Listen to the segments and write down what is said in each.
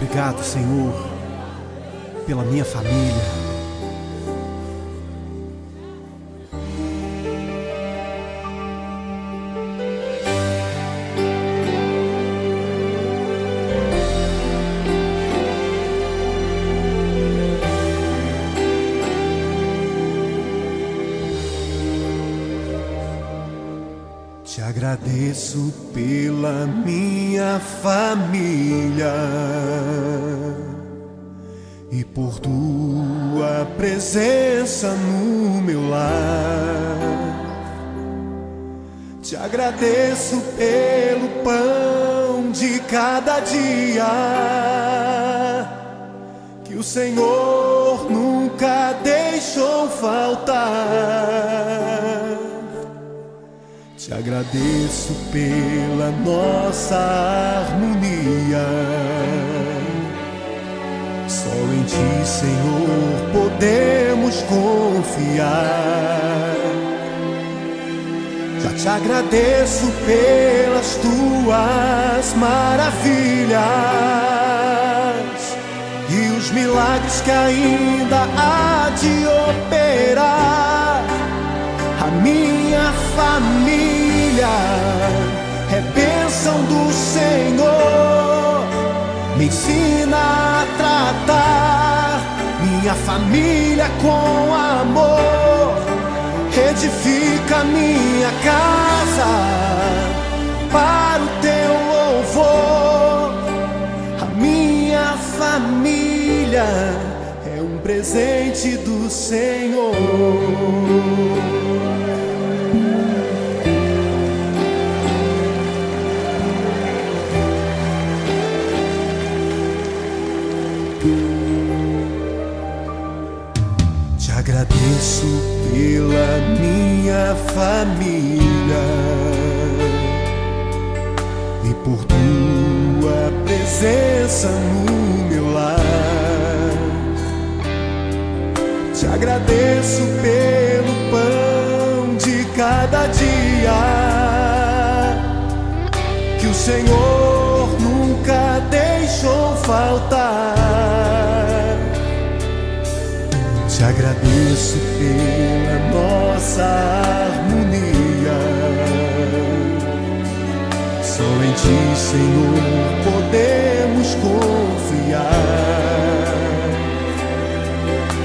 Obrigado, Senhor, pela minha família. Te agradeço pela minha família e por tua presença no meu lar. Te agradeço pelo pão de cada dia que o Senhor nunca deixou faltar. Te agradeço pela nossa harmonia. Só em Ti, Senhor, podemos confiar. Já te agradeço pelas Tuas maravilhas e os milagres que ainda há de operar. A minha família é bênção do Senhor. Me ensina a tratar minha família com amor. Edifica minha casa para o Teu louvor. A minha família é um presente do Senhor. Te agradeço pela minha família e por Tua presença no meu lar. Te agradeço pelo pão de cada dia que o Senhor nunca deixou faltar. Te agradeço pela nossa harmonia. Só em Ti, Senhor, podemos confiar.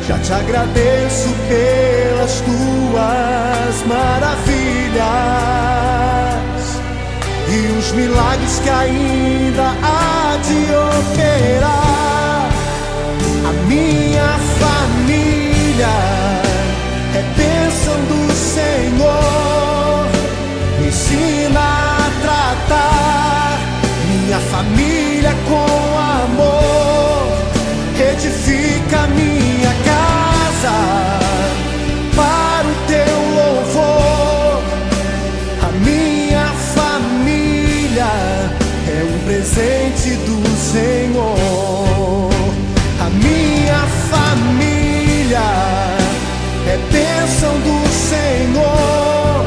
Já te agradeço pelas Tuas maravilhas e os milagres que ainda há de operar. A minha família é bênção do Senhor. Me ensina a tratar minha família com amor. Edifica minha casa para o Teu louvor. A minha família é um presente do Senhor. A minha família é bênção do Senhor.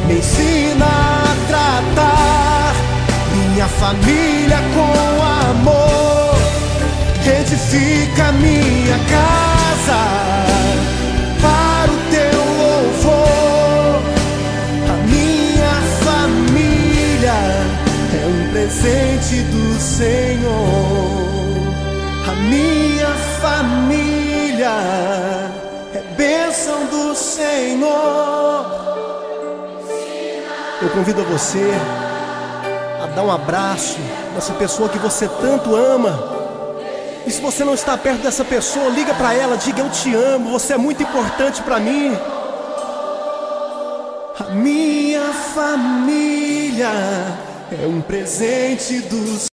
Me ensina a tratar minha família com amor. Edifica minha casa para o Teu louvor. A minha família é um presente do Senhor. A minha família é bênção do Senhor. Eu convido a você a dar um abraço nessa pessoa que você tanto ama. E se você não está perto dessa pessoa, liga para ela, diga: eu te amo, você é muito importante para mim. A minha família é um presente do